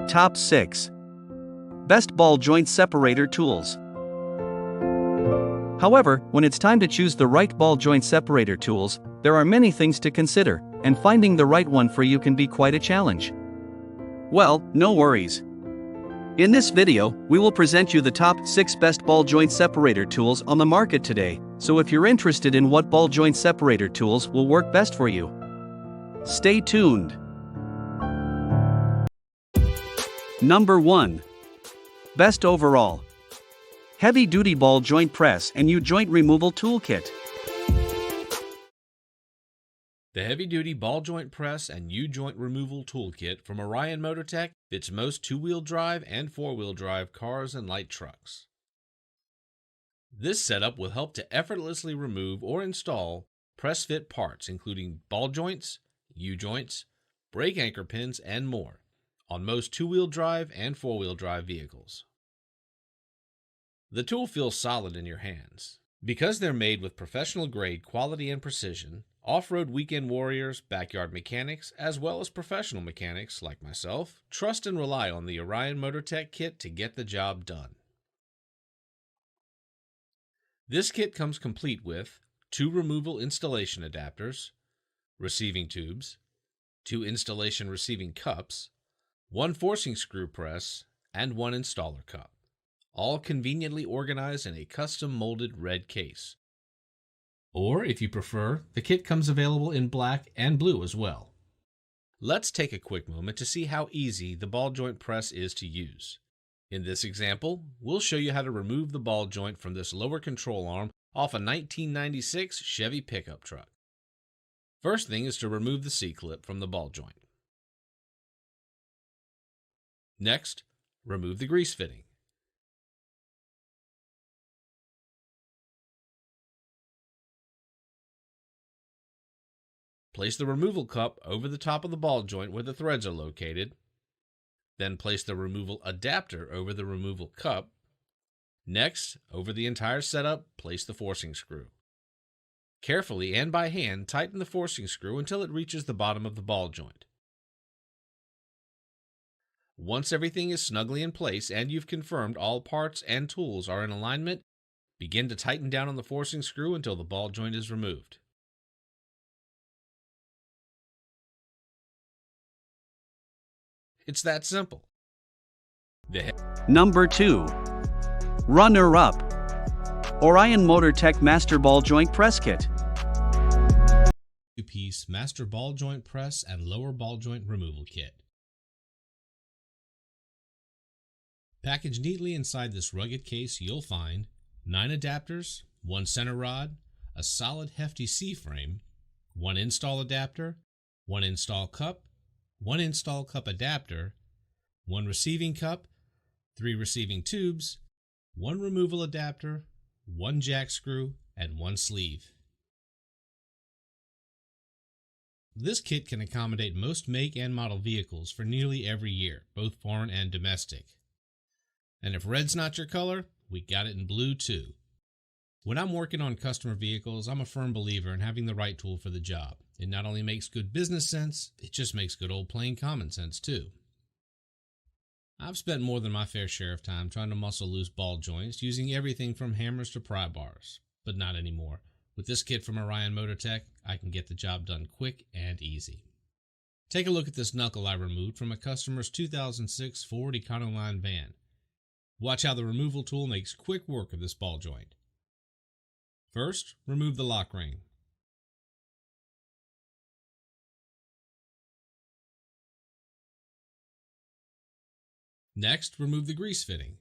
Top 6. Best Ball Joint Separator Tools. However, when it's time to choose the right ball joint separator tools, there are many things to consider, and finding the right one for you can be quite a challenge. Well, no worries. In this video, we will present you the top 6 best ball joint separator tools on the market today, so if you're interested in what ball joint separator tools will work best for you, stay tuned. Number 1. Best Overall Heavy-Duty Ball Joint Press and U-Joint Removal Toolkit. The heavy-duty ball joint press and U-joint removal toolkit from Orion Motortech fits most two-wheel drive and four-wheel drive cars and light trucks. This setup will help to effortlessly remove or install press-fit parts including ball joints, U-joints, brake anchor pins, and more on most two-wheel drive and four-wheel drive vehicles. The tool feels solid in your hands. Because they're made with professional-grade quality and precision, off-road weekend warriors, backyard mechanics, as well as professional mechanics like myself, trust and rely on the Orion Motortech kit to get the job done. This kit comes complete with 2 removal installation adapters, receiving tubes, 2 installation receiving cups, 1 forcing screw press, and 1 installer cup, all conveniently organized in a custom molded red case. Or, if you prefer, the kit comes available in black and blue as well. Let's take a quick moment to see how easy the ball joint press is to use. In this example, we'll show you how to remove the ball joint from this lower control arm off a 1996 Chevy pickup truck. First thing is to remove the C-clip from the ball joint. Next, remove the grease fitting. Place the removal cup over the top of the ball joint where the threads are located. Then place the removal adapter over the removal cup. Next, over the entire setup, place the forcing screw. Carefully and by hand, tighten the forcing screw until it reaches the bottom of the ball joint. Once everything is snugly in place and you've confirmed all parts and tools are in alignment, begin to tighten down on the forcing screw until the ball joint is removed. It's that simple. Number 2. Runner-up Orion Motortech Master Ball Joint Press Kit. 2-piece Master Ball Joint Press and Lower Ball Joint Removal Kit. Packaged neatly inside this rugged case, you'll find 9 adapters, 1 center rod, a solid hefty C-frame, 1 install adapter, 1 install cup, 1 install cup adapter, 1 receiving cup, 3 receiving tubes, 1 removal adapter, 1 jack screw, and 1 sleeve. This kit can accommodate most make and model vehicles for nearly every year, both foreign and domestic. And if red's not your color, we got it in blue too. When I'm working on customer vehicles, I'm a firm believer in having the right tool for the job. It not only makes good business sense, it just makes good old plain common sense too. I've spent more than my fair share of time trying to muscle loose ball joints using everything from hammers to pry bars, but not anymore. With this kit from Orion Motortech, I can get the job done quick and easy. Take a look at this knuckle I removed from a customer's 2006 Ford Econoline van. Watch how the removal tool makes quick work of this ball joint. First, remove the lock ring. Next, remove the grease fitting.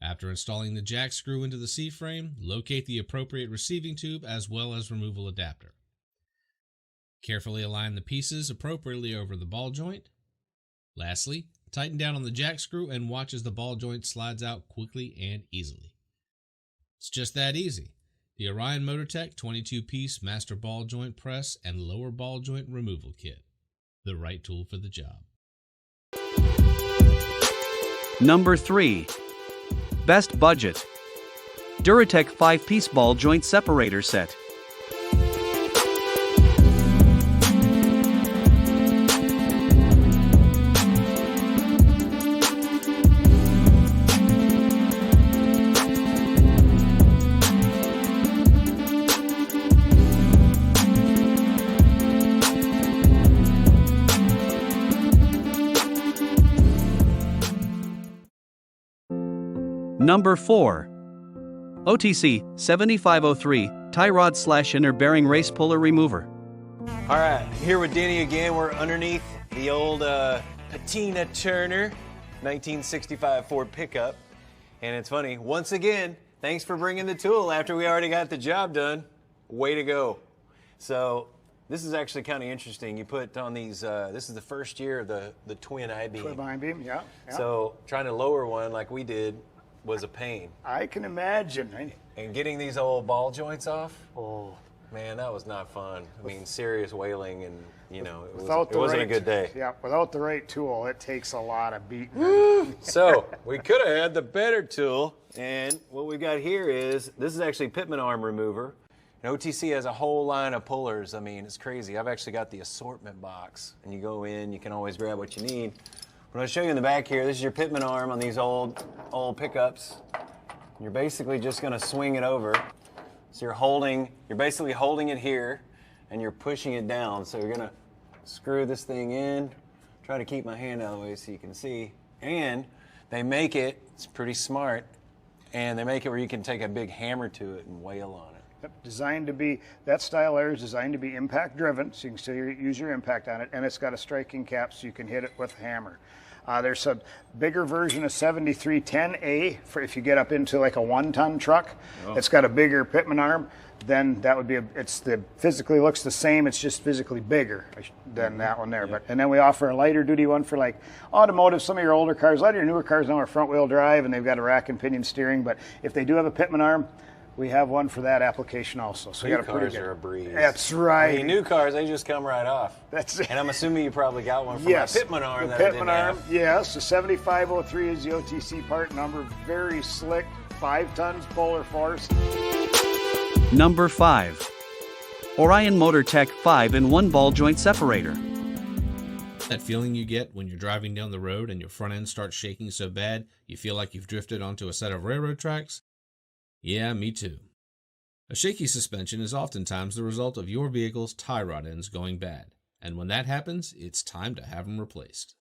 After installing the jack screw into the C-frame, locate the appropriate receiving tube as well as removal adapter. Carefully align the pieces appropriately over the ball joint. Lastly, tighten down on the jack screw and watch as the ball joint slides out quickly and easily. It's just that easy. The Orion Motortech 22-piece Master Ball Joint Press and Lower Ball Joint Removal Kit. The right tool for the job. Number 3. Best Budget Duratech 5-piece Ball Joint Separator Set. Number 4. OTC 7503 Tie Rod / Inner Bearing Race Puller Remover. All right, here with Denny again. We're underneath the old Patina Turner 1965 Ford pickup. And it's funny, once again, thanks for bringing the tool after we already got the job done. Way to go. So this is actually kind of interesting. You put on these, this is the first year of the twin I-beam. Twin I-beam, yeah. So trying to lower one like we did was a pain. I can imagine. And getting these old ball joints off, oh man, that was not fun. I mean, serious wailing, and you know, it wasn't a good day. Yeah, without the right tool, it takes a lot of beating. So we could have had the better tool, and what we got here is, this is actually Pitman arm remover. And OTC has a whole line of pullers. I mean, it's crazy. I've actually got the assortment box, and you go in, you can always grab what you need. What I'll show you in the back here, this is your Pitman arm on these old pickups. You're basically just going to swing it over. So you're basically holding it here, and you're pushing it down. So you're going to screw this thing in. Try to keep my hand out of the way so you can see. And they make it, it's pretty smart, and they make it where you can take a big hammer to it and wail on it. Yep, designed to be, that style there is designed to be impact driven, so you can still use your impact on it, and it's got a striking cap so you can hit it with a hammer. There's a bigger version of 7310A for if you get up into like a 1-ton truck. Oh. It's got a bigger Pitman arm. Then that would be physically looks the same. It's just physically bigger than that one there. Yeah. And then we offer a lighter duty one for like automotive. Some of your older cars, a lot of your newer cars now are front wheel drive and they've got a rack and pinion steering. But if they do have a Pitman arm, we have one for that application also. So new cars are a breeze. That's right. I mean, new cars, they just come right off. That's it. And I'm assuming you probably got one from yes. my Pitman arm. The Pitman arm, yes. The 7503 is the OTC part number. Very slick, 5 tons polar force. Number 5. Orion MotorTech 5-in-1 Ball Joint Separator. That feeling you get when you're driving down the road and your front end starts shaking so bad you feel like you've drifted onto a set of railroad tracks? Yeah, me too. A shaky suspension is oftentimes the result of your vehicle's tie rod ends going bad, and when that happens, it's time to have them replaced.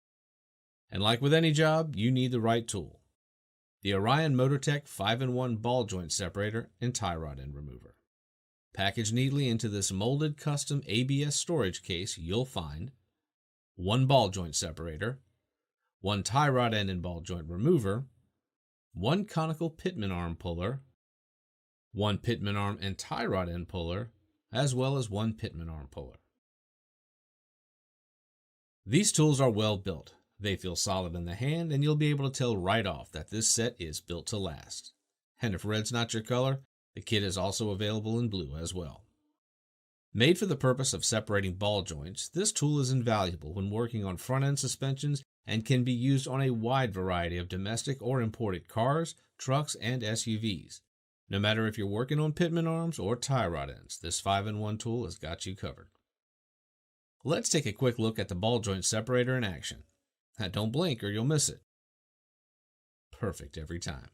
And like with any job, you need the right tool. The Orion MotorTech 5-in-1 Ball Joint Separator and Tie Rod End Remover. Packaged neatly into this molded custom ABS storage case, you'll find 1 ball joint separator, 1 tie rod end and ball joint remover, 1 conical Pitman arm puller, 1 Pitman arm and tie rod end puller, as well as 1 Pitman arm puller. These tools are well built. They feel solid in the hand, and you'll be able to tell right off that this set is built to last. And if red's not your color, the kit is also available in blue as well. Made for the purpose of separating ball joints, this tool is invaluable when working on front-end suspensions and can be used on a wide variety of domestic or imported cars, trucks, and SUVs. No matter if you're working on Pitman arms or tie rod ends, this 5-in-1 tool has got you covered. Let's take a quick look at the ball joint separator in action. Don't blink or you'll miss it. Perfect every time.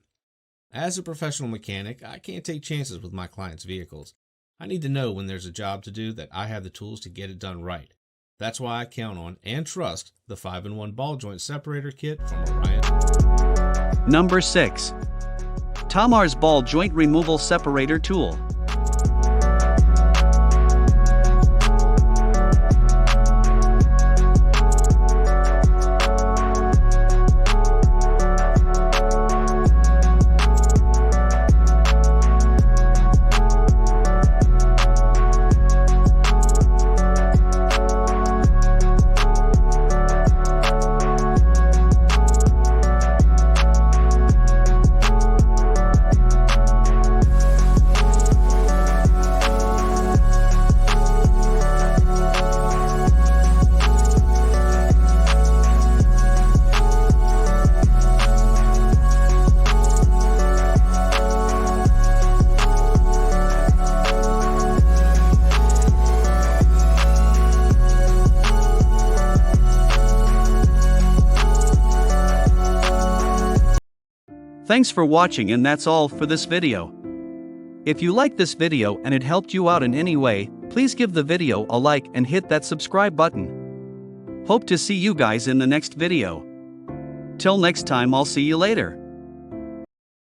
As a professional mechanic, I can't take chances with my clients' vehicles. I need to know when there's a job to do that I have the tools to get it done right. That's why I count on and trust the 5-in-1 ball joint separator kit from Orion. Number 6. Tamar's Ball Joint Removal Separator Tool. Thanks for watching, and that's all for this video. If you liked this video and it helped you out in any way, please give the video a like and hit that subscribe button. Hope to see you guys in the next video. Till next time, I'll see you later.